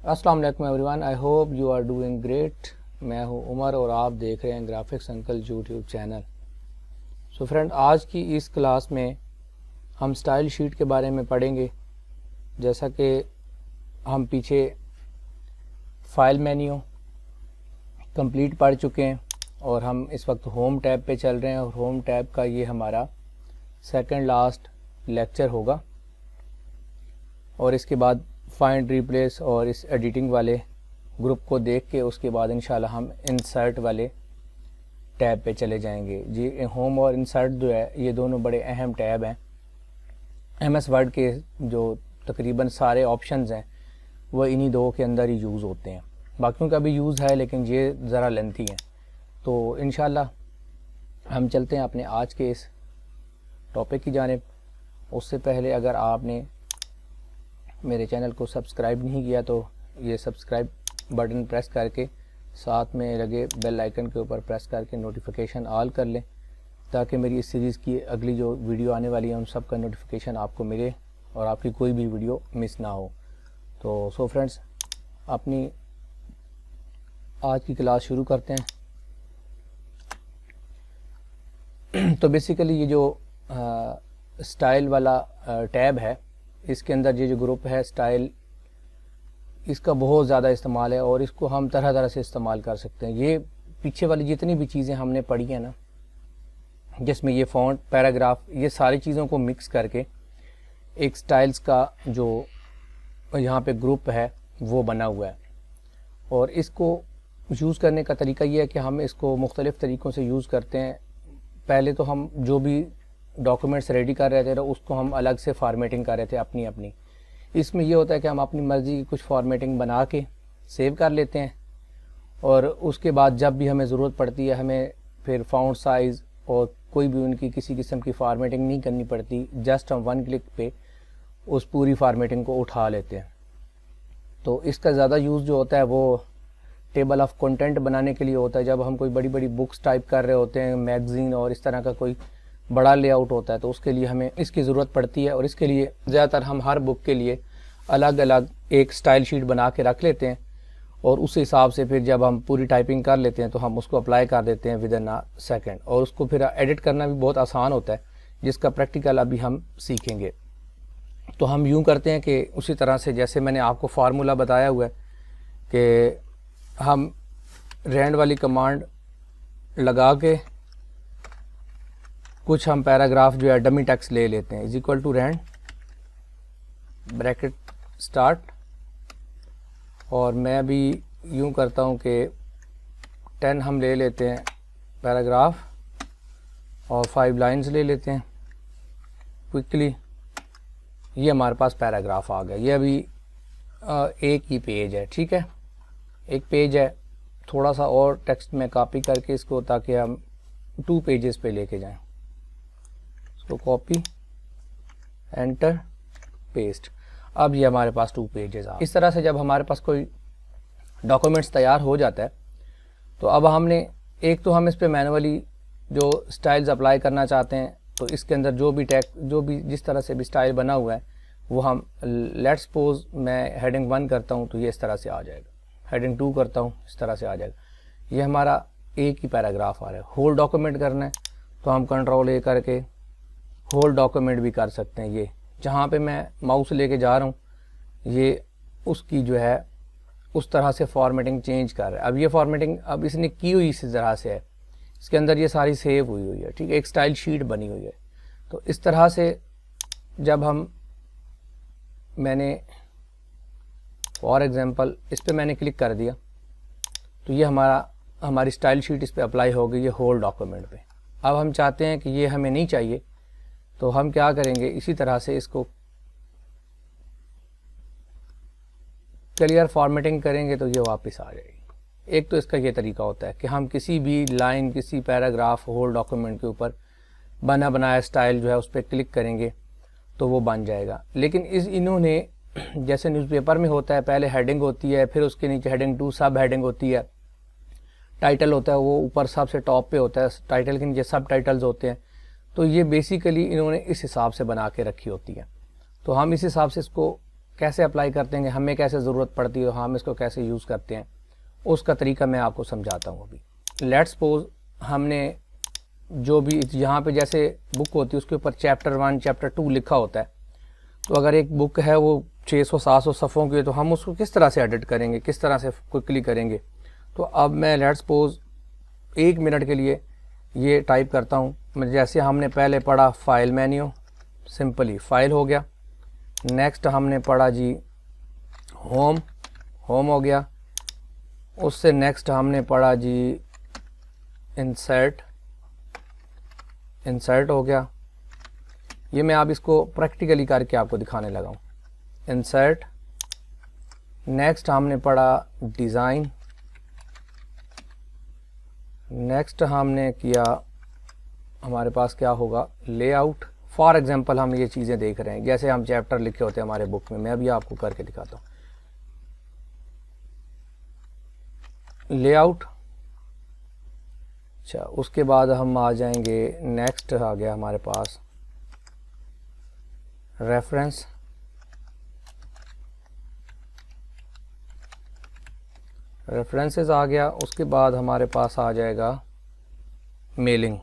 السلام علیکم everyone, I hope you are doing great. میں ہوں عمر اور آپ دیکھ رہے ہیں graphics uncle YouTube channel. So friend, آج کی اس کلاس میں ہم سٹائل شیٹ کے بارے میں پڑھیں گے۔ جیسا کہ ہم پیچھے فائل مینیو کمپلیٹ پڑھ چکے ہیں اور ہم اس وقت ہوم ٹیب پہ چل رہے ہیں، اور ہوم ٹیب کا یہ ہمارا سیکنڈ لاسٹ لیکچر ہوگا، اور اس کے بعد فائنڈ ریپلیس اور اس ایڈیٹنگ والے گروپ کو دیکھ کے اس کے بعد انشاءاللہ ہم انسرٹ والے ٹیب پہ چلے جائیں گے۔ جی ہوم اور انسرٹ جو ہے یہ دونوں بڑے اہم ٹیب ہیں۔ ایم ایس ورڈ کے جو تقریباً سارے آپشنز ہیں وہ انہی دو کے اندر ہی یوز ہوتے ہیں، باقیوں کا بھی یوز ہے لیکن یہ ذرا لینتھی ہیں۔ تو انشاءاللہ ہم چلتے ہیں اپنے آج کے اس ٹاپک کی جانب۔ اس سے پہلے اگر آپ نے میرے چینل کو سبسکرائب نہیں کیا تو یہ سبسکرائب بٹن پریس کر کے ساتھ میں لگے بیل آئیکن کے اوپر پریس کر کے نوٹیفیکیشن آل کر لیں، تاکہ میری اس سیریز کی اگلی جو ویڈیو آنے والی ہے ان سب کا نوٹیفیکیشن آپ کو ملے اور آپ کی کوئی بھی ویڈیو مس نہ ہو۔ تو سو فرینڈس، اپنی آج کی کلاس شروع کرتے ہیں۔ تو بیسیکلی یہ جو سٹائل والا ٹیب ہے، اس کے اندر یہ جو گروپ ہے سٹائل، اس کا بہت زیادہ استعمال ہے اور اس کو ہم طرح طرح سے استعمال کر سکتے ہیں۔ یہ پیچھے والی جتنی بھی چیزیں ہم نے پڑھی ہیں نا، جس میں یہ فونٹ، پیراگراف، یہ ساری چیزوں کو مکس کر کے ایک سٹائلز کا جو یہاں پہ گروپ ہے وہ بنا ہوا ہے، اور اس کو یوز کرنے کا طریقہ یہ ہے کہ ہم اس کو مختلف طریقوں سے یوز کرتے ہیں۔ پہلے تو ہم جو بھی ڈاکومنٹس ریڈی کر رہے تھے اس کو ہم الگ سے فارمیٹنگ کر رہے تھے اپنی۔ اس میں یہ ہوتا ہے کہ ہم اپنی مرضی کی کچھ فارمیٹنگ بنا کے سیو کر لیتے ہیں، اور اس کے بعد جب بھی ہمیں ضرورت پڑتی ہے ہمیں پھر فونٹ سائز اور کوئی بھی ان کی کسی قسم کی فارمیٹنگ نہیں کرنی پڑتی، جسٹ ہم ون کلک پہ اس پوری فارمیٹنگ کو اٹھا لیتے ہیں۔ تو اس کا زیادہ یوز جو ہوتا ہے وہ ٹیبل آف کنٹینٹ بنانے کے لیے ہوتا ہے۔ جب ہم کوئی بڑی بڑی بکس ٹائپ کر رہے ہوتے ہیں، میگزین اور اس طرح کا کوئی بڑا لے آؤٹ ہوتا ہے، تو اس کے لیے ہمیں اس کی ضرورت پڑتی ہے، اور اس کے لیے زیادہ تر ہم ہر بک کے لیے الگ الگ ایک سٹائل شیٹ بنا کے رکھ لیتے ہیں، اور اس حساب سے پھر جب ہم پوری ٹائپنگ کر لیتے ہیں تو ہم اس کو اپلائی کر دیتے ہیں ودن اے سیکنڈ، اور اس کو پھر ایڈٹ کرنا بھی بہت آسان ہوتا ہے، جس کا پریکٹیکل ابھی ہم سیکھیں گے۔ تو ہم یوں کرتے ہیں کہ اسی طرح سے جیسے میں نے آپ کو فارمولا بتایا ہوا ہے کہ ہم رینڈ والی کمانڈ لگا کے کچھ ہم پیراگراف جو ہے ڈمی ٹیکسٹ لے لیتے ہیں، is equal to rand bracket start, اور میں بھی یوں کرتا ہوں کہ 10 ہم لے لیتے ہیں پیراگراف اور 5 لائنز لے لیتے ہیں کوئکلی۔ یہ ہمارے پاس پیراگراف آ گیا۔ یہ ابھی ایک ہی پیج ہے، ٹھیک ہے، ایک پیج ہے۔ تھوڑا سا اور ٹیکسٹ میں کاپی کر کے اس کو، تاکہ ہم 2 پیجز پہ لے کے جائیں، تو کاپی، انٹر، پیسٹ۔ اب یہ ہمارے پاس 2 پیجز آ۔ اس طرح سے جب ہمارے پاس کوئی ڈاکومنٹس تیار ہو جاتا ہے تو اب ہم نے ایک تو ہم اس پہ مینولی جو سٹائلز اپلائی کرنا چاہتے ہیں، تو اس کے اندر جو بھی جس طرح سے بھی سٹائل بنا ہوا ہے وہ ہم لیٹس سپوز میں ہیڈنگ 1 کرتا ہوں تو یہ اس طرح سے آ جائے گا، ہیڈنگ 2 کرتا ہوں اس طرح سے آ جائے گا۔ یہ ہمارا ایک ہی پیراگراف آ رہا ہے۔ ہول ڈاکومنٹ کرنا ہے تو ہم کنٹرول اے کر کے ہول ڈاکومنٹ بھی کر سکتے ہیں۔ یہ جہاں پہ میں ماؤس لے کے جا رہا ہوں یہ اس کی جو ہے اس طرح سے فارمیٹنگ چینج کر رہا ہے۔ اب یہ فارمیٹنگ اب اس نے کی ہوئی اس طرح سے ہے، اس کے اندر یہ ساری سیو ہوئی ہے، ٹھیک ہے، ایک سٹائل شیٹ بنی ہوئی ہے۔ تو اس طرح سے جب میں نے فار ایگزامپل اس پہ میں نے کلک کر دیا تو یہ ہماری سٹائل شیٹ اس پہ اپلائی ہو گئی ہے ہول ڈاکومنٹ پہ۔ اب ہم چاہتے ہیں کہ یہ ہمیں نہیں چاہیے، تو ہم کیا کریں گے، اسی طرح سے اس کو کلیئر فارمیٹنگ کریں گے تو یہ واپس آ جائے گی۔ ایک تو اس کا یہ طریقہ ہوتا ہے کہ ہم کسی بھی لائن، کسی پیراگراف ہول ڈاکومنٹ کے اوپر بنا بنایا سٹائل جو ہے اس پہ کلک کریں گے تو وہ بن جائے گا۔ لیکن انہوں نے جیسے نیوز پیپر میں ہوتا ہے، پہلے ہیڈنگ ہوتی ہے، پھر اس کے نیچے ہیڈنگ 2 سب ہیڈنگ ہوتی ہے، ٹائٹل ہوتا ہے وہ اوپر سب سے ٹاپ پہ ہوتا ہے، ٹائٹل کے نیچے سب ٹائٹلز ہوتے ہیں۔ تو یہ بیسیکلی انہوں نے اس حساب سے بنا کے رکھی ہوتی ہے۔ تو ہم اس حساب سے اس کو کیسے اپلائی کرتے ہیں, ہمیں کیسے ضرورت پڑتی ہے, ہم اس کو کیسے یوز کرتے ہیں, اس کا طریقہ میں آپ کو سمجھاتا ہوں. ابھی لیٹس سپوز ہم نے جو بھی یہاں پہ جیسے بک ہوتی ہے اس کے اوپر چیپٹر 1 چیپٹر 2 لکھا ہوتا ہے, تو اگر ایک بک ہے وہ 600-700 صفحوں کی ہے تو ہم اس کو کس طرح سے ایڈٹ کریں گے, کس طرح سے کوئکلی کریں گے. تو اب میں لیٹس سپوز 1 منٹ کے لیے یہ ٹائپ کرتا ہوں. جیسے ہم نے پہلے پڑھا فائل مینیو, سمپلی فائل ہو گیا. نیکسٹ ہم نے پڑھا جی ہوم ہو گیا. اس سے نیکسٹ ہم نے پڑھا جی انسرٹ ہو گیا. یہ میں اب اس کو پریکٹیکلی کر کے آپ کو دکھانے لگا ہوں. انسرٹ, نیکسٹ ہم نے پڑھا ڈیزائن, نیکسٹ ہم نے کیا ہمارے پاس کیا ہوگا لے آؤٹ. فار ایگزامپل ہم یہ چیزیں دیکھ رہے ہیں جیسے ہم چیپٹر لکھے ہوتے ہیں ہمارے بک میں ابھی آپ کو کر کے دکھاتا ہوں. لے آؤٹ, اچھا اس کے بعد ہم آ جائیں گے, نیکسٹ آ گیا ہمارے پاس ریفرنسز آ گیا. اس کے بعد ہمارے پاس آ جائے گا میلنگ.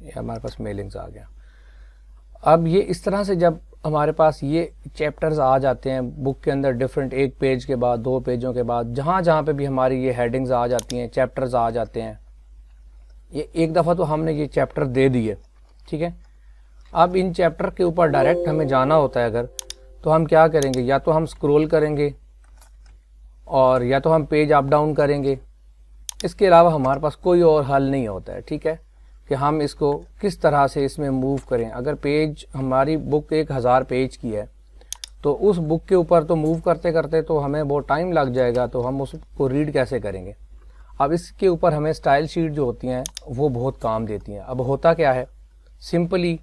یہ ہمارے پاس میلنگز آ گیا. اب یہ اس طرح سے جب ہمارے پاس یہ چیپٹرز آ جاتے ہیں بک کے اندر ڈفرینٹ, ایک پیج کے بعد 2 پیجوں کے بعد جہاں پہ بھی ہماری یہ ہیڈنگز آ جاتی ہیں, چیپٹرز آ جاتے ہیں. یہ ایک دفعہ تو ہم نے یہ چیپٹر دے دیے, ٹھیک ہے. اب ان چیپٹر کے اوپر ڈائریکٹ ہمیں جانا ہوتا ہے اگر, تو ہم کیا کریں گے, یا تو ہم سکرول کریں گے اور یا تو ہم پیج اپ ڈاؤن کریں گے. اس کے علاوہ ہمارے پاس کوئی اور حل نہیں ہوتا ہے, ٹھیک ہے, کہ ہم اس کو کس طرح سے اس میں موو کریں. اگر پیج ہماری بک 1000 پیج کی ہے تو اس بک کے اوپر تو موو کرتے کرتے تو ہمیں بہت ٹائم لگ جائے گا, تو ہم اس کو ریڈ کیسے کریں گے. اب اس کے اوپر ہمیں اسٹائل شیٹ جو ہوتی ہیں وہ بہت کام دیتی ہیں. اب ہوتا کیا ہے, سمپلی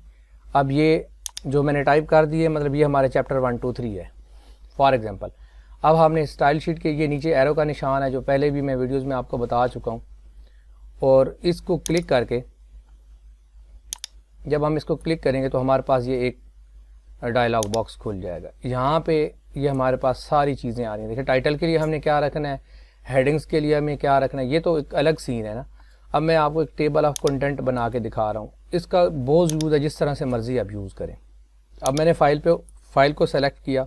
اب یہ جو میں نے ٹائپ کر دی ہے, مطلب یہ ہمارے چیپٹر 1 2 3 ہے فار ایگزامپل. اب ہم نے اسٹائل شیٹ کے یہ نیچے ایرو کا نشان ہے جو پہلے بھی میں ویڈیوز میں آپ کو بتا چکا ہوں, اور اس کو کلک کر کے جب ہم اس کو کلک کریں گے تو ہمارے پاس یہ ایک ڈائلاگ باکس کھل جائے گا. یہاں پہ یہ ہمارے پاس ساری چیزیں آ رہی ہیں. دیکھیں ٹائٹل کے لیے ہم نے کیا رکھنا ہے, ہیڈنگز کے لیے ہمیں کیا رکھنا ہے, یہ تو ایک الگ سین ہے نا. اب میں آپ کو ایک ٹیبل آف کنٹینٹ بنا کے دکھا رہا ہوں, اس کا بہت یوز ہے, جس طرح سے مرضی آپ یوز کریں. اب میں نے فائل کو سلیکٹ کیا,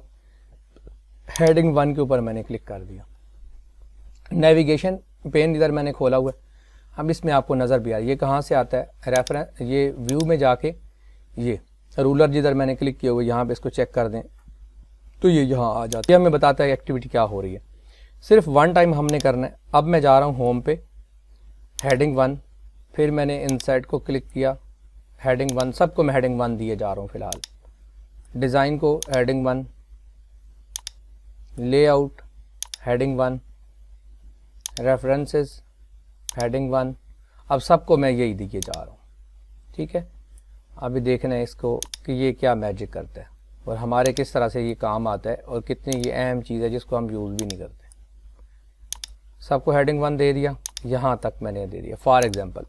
ہیڈنگ 1 کے اوپر میں نے کلک کر دیا. نیویگیشن پین ادھر میں نے کھولا ہوا ہے, اب اس میں آپ کو نظر بھی آ رہا ہے. یہ کہاں سے آتا ہے, ریفرنس, یہ ویو میں جا کے یہ رولر جدھر میں نے کلک کیا ہوا یہاں پہ اس کو چیک کر دیں تو یہ یہاں آ جاتا ہے. یہ ہمیں بتاتا ہے ایکٹیویٹی کیا ہو رہی ہے. صرف 1 ٹائم ہم نے کرنا ہے. اب میں جا رہا ہوں ہوم پہ, ہیڈنگ 1, پھر میں نے انسائٹ کو کلک کیا, ہیڈنگ 1, سب کو میں ہیڈنگ 1 دیے جا رہا ہوں فی الحال. ڈیزائن کو heading 1, lay out heading 1, references heading 1. اب سب کو میں یہی دیے جا رہا ہوں, ٹھیک ہے. ابھی دیکھنا ہے اس کو کہ یہ کیا میجک کرتا ہے اور ہمارے کس طرح سے یہ کام آتا ہے اور کتنی یہ اہم چیز ہے جس کو ہم یوز بھی نہیں کرتے. سب کو ہیڈنگ 1 دے دیا, یہاں تک میں نے دے دیا فار ایگزامپل,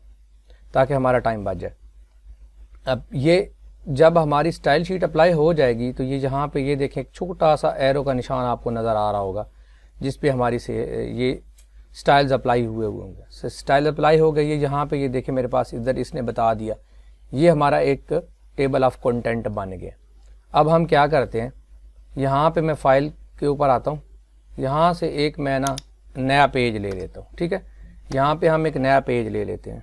تاکہ ہمارا ٹائم بچ جائے. اب یہ جب ہماری اسٹائل شیٹ اپلائی ہو جائے گی تو یہ یہاں پہ یہ دیکھیں ایک چھوٹا سا ایرو کا نشان آپ کو نظر آ رہا ہوگا جس پہ ہماری سے یہ اسٹائلز اپلائی ہوئے ہوں گے. اسٹائل اپلائی ہو گئی ہے یہاں پہ, یہ دیکھیں میرے پاس ادھر اس نے بتا دیا, یہ ہمارا ایک ٹیبل آف کنٹینٹ بن گیا. اب ہم کیا کرتے ہیں, یہاں پہ میں فائل کے اوپر آتا ہوں, یہاں سے ایک میں نا نیا پیج لے لیتا ہوں, ٹھیک ہے. یہاں پہ ہم ایک نیا پیج لے لیتے ہیں,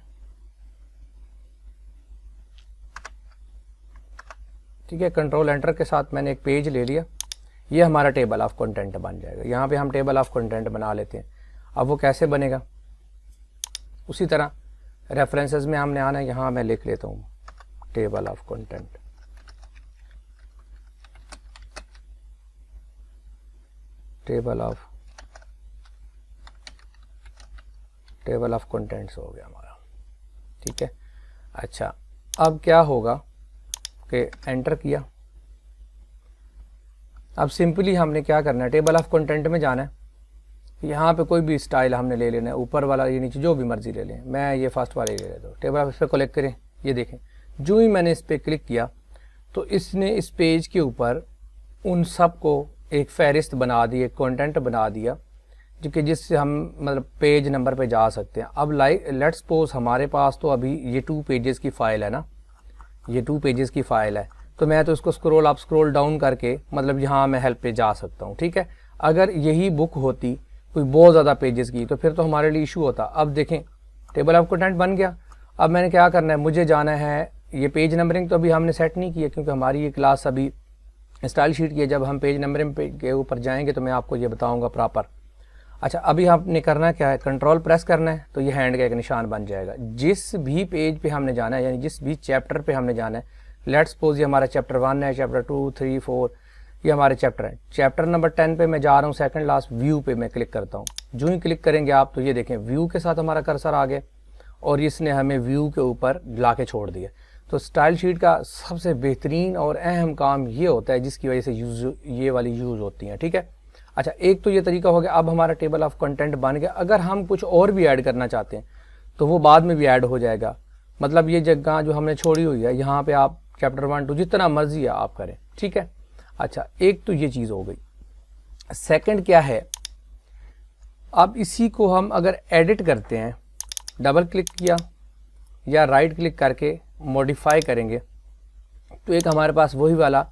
ٹھیک ہے. کنٹرول انٹر کے ساتھ میں نے ایک پیج لے لیا, یہ ہمارا ٹیبل آف کنٹینٹ بن جائے گا. یہاں پہ ہم ٹیبل آف کنٹینٹ بنا لیتے ہیں. اب وہ کیسے بنے گا, اسی طرح ریفرنسز میں ہم نے آنا ہے, یہاں میں لکھ لیتا ہوں table of content, table of table of contents ہو گیا ہمارا. ٹھیک ہے. اچھا اب کیا ہوگا کہ انٹر کیا. اب سمپلی ہم نے کیا کرنا ہے, ٹیبل آف کنٹینٹ میں جانا ہے. یہاں پہ کوئی بھی اسٹائل ہم نے لے لینا ہے, اوپر والا یا نیچے جو بھی مرضی لے لیں. میں یہ فرسٹ والے لے لیتا ہوں. ٹیبل آف اس پہ کلک کریں. یہ دیکھیں جو ہی میں نے اس پہ کلک کیا تو اس نے اس پیج کے اوپر ان سب کو ایک فہرست بنا دی, ایک کانٹینٹ بنا دیا جو کہ جس سے ہم مطلب پیج نمبر پہ جا سکتے ہیں. اب لیٹ سپوز ہمارے پاس تو ابھی یہ 2 پیجز کی فائل ہے نا, یہ 2 پیجز کی فائل ہے, تو میں تو اس کو اسکرول اپ اسکرول ڈاؤن کر کے مطلب یہاں میں ہیلپ پہ جا سکتا ہوں. ٹھیک ہے. اگر یہی بک ہوتی کوئی بہت زیادہ پیجز کی تو پھر تو ہمارے لیے ایشو ہوتا. اب دیکھیں ٹیبل آف کنٹینٹ بن گیا. اب میں نے کیا کرنا ہے, مجھے جانا ہے, یہ پیج نمبرنگ تو ابھی ہم نے سیٹ نہیں کیا کیونکہ ہماری یہ کلاس ابھی اسٹائل شیٹ کی ہے. جب ہم پیج نمبرنگ کے اوپر جائیں گے تو میں آپ کو یہ بتاؤں گا پراپر. اچھا ابھی آپ نے کرنا کیا ہے, کنٹرول پریس کرنا ہے تو یہ ہینڈ کا ایک نشان بن جائے گا. جس بھی پیج پہ ہم نے جانا ہے یعنی جس بھی چیپٹر پہ ہم نے جانا ہے, لیٹ سپوز یہ ہمارا چیپٹر 1 ہے, چیپٹر 2 3 4 یہ ہمارے چیپٹر ہیں. چیپٹر نمبر 10 پہ میں جا رہا ہوں, سیکنڈ لاسٹ ویو پہ میں کلک کرتا ہوں. جو ہی کلک کریں گے آپ تو یہ دیکھیں ویو کے ساتھ ہمارا کرسر آ گیا اور اس نے ہمیں ویو کے اوپر لا کے چھوڑ دیا. تو اسٹائل شیٹ کا سب سے بہترین اور اہم کام یہ ہوتا ہے جس کی وجہ سے یہ والی یوز ہوتی ہیں. ٹھیک ہے. اچھا ایک تو یہ طریقہ ہو گیا. اب ہمارا ٹیبل آف کنٹینٹ بن گیا. اگر ہم کچھ اور بھی ایڈ کرنا چاہتے ہیں تو وہ بعد میں بھی ایڈ ہو جائے گا. مطلب یہ جگہ جو ہم نے چھوڑی ہوئی ہے یہاں پہ آپ چیپٹر 1 2 جتنا مرضی ہے آپ کریں. ٹھیک ہے. اچھا ایک تو یہ چیز ہو گئی. سیکنڈ کیا ہے, اب اسی کو ہم اگر ایڈٹ کرتے ہیں, ڈبل کلک کیا یا رائٹ کلک کر کے موڈیفائی کریں گے تو ایک ہمارے پاس وہی والا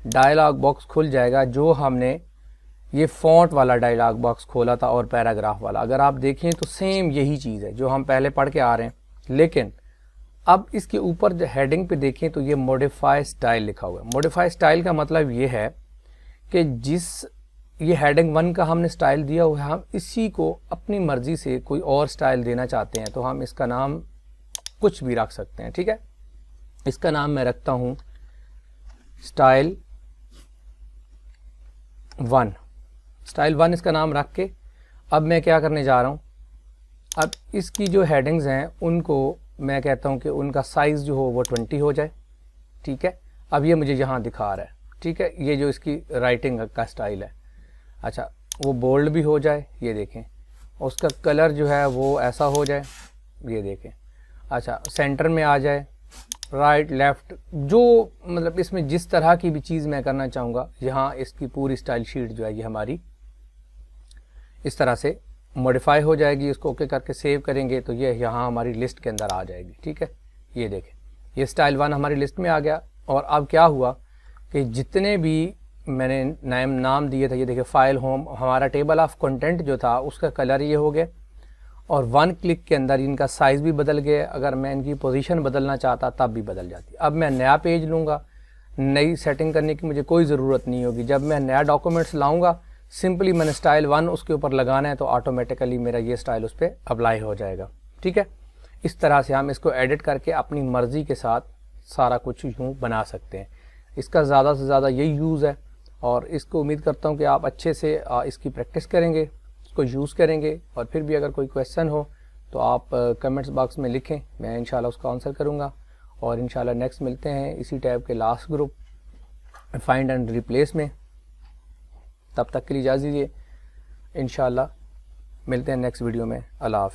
ڈائلاگ باکس کھل جائے گا جو ہم نے یہ فونٹ والا ڈائلاگ باکس کھولا تھا اور پیراگراف والا. اگر آپ دیکھیں تو سیم یہی چیز ہے جو ہم پہلے پڑھ کے آ رہے ہیں, لیکن اب اس کے اوپر جو ہیڈنگ پہ دیکھیں تو یہ موڈیفائی سٹائل لکھا ہوا ہے. موڈیفائی سٹائل کا مطلب یہ ہے کہ جس یہ ہیڈنگ 1 کا ہم نے سٹائل دیا ہوا ہے, ہم اسی کو اپنی مرضی سے کوئی اور سٹائل دینا چاہتے ہیں تو ہم اس کا نام کچھ بھی رکھ سکتے ہیں. ٹھیک ہے. اس کا نام میں رکھتا ہوں سٹائل 1. سٹائل 1 اس کا نام رکھ کے اب میں کیا کرنے جا رہا ہوں, اب اس کی جو ہیڈنگز ہیں ان کو میں کہتا ہوں کہ ان کا سائز جو ہو وہ 20 ہو جائے. ٹھیک ہے. اب یہ مجھے یہاں دکھا رہا ہے. ٹھیک ہے. یہ جو اس کی رائٹنگ کا سٹائل ہے, اچھا وہ بولڈ بھی ہو جائے, یہ دیکھیں, اس کا کلر جو ہے وہ ایسا ہو جائے, یہ دیکھیں. اچھا سینٹر میں آ جائے, رائٹ لیفٹ, جو مطلب اس میں جس طرح کی بھی چیز میں کرنا چاہوں گا یہاں اس کی پوری سٹائل شیٹ جو ہے یہ ہماری اس طرح سے موڈیفائی ہو جائے گی. اس کو اوکے کر کے سیو کریں گے تو یہ یہاں ہماری لسٹ کے اندر آ جائے گی. ٹھیک ہے. یہ دیکھیں یہ سٹائل 1 ہماری لسٹ میں آ گیا. اور اب کیا ہوا کہ جتنے بھی میں نے نام دیے تھے, یہ دیکھیں فائل ہوم, ہمارا ٹیبل آف کنٹینٹ جو تھا اس کا کلر یہ ہو گیا اور 1 کلک کے اندر ان کا سائز بھی بدل گیا. اگر میں ان کی پوزیشن بدلنا چاہتا تب بھی بدل جاتی. اب میں نیا پیج لوں گا, نئی سیٹنگ کرنے کی مجھے کوئی ضرورت نہیں ہوگی. جب میں نیا ڈاکومنٹس لاؤں گا سمپلی میں نے سٹائل 1 اس کے اوپر لگانا ہے تو آٹومیٹیکلی میرا یہ سٹائل اس پہ اپلائی ہو جائے گا. ٹھیک ہے. اس طرح سے ہم اس کو ایڈٹ کر کے اپنی مرضی کے ساتھ سارا کچھ یوں بنا سکتے ہیں. اس کا زیادہ سے زیادہ یہی یوز ہے اور اس کو امید کرتا ہوں کہ آپ اچھے سے اس کی پریکٹس کریں گے, اس کو یوز کریں گے. اور پھر بھی اگر کوئی کویسچن ہو تو آپ کمنٹس باکس میں لکھیں, میں انشاءاللہ اس کا آنسر کروں گا. اور انشاءاللہ نیکسٹ ملتے ہیں اسی ٹائپ کے last group find and replace میں. تب تک کے لیے اجازت دیجیے, انشاءاللہ ملتے ہیں نیکسٹ ویڈیو میں. اللہ حافظ.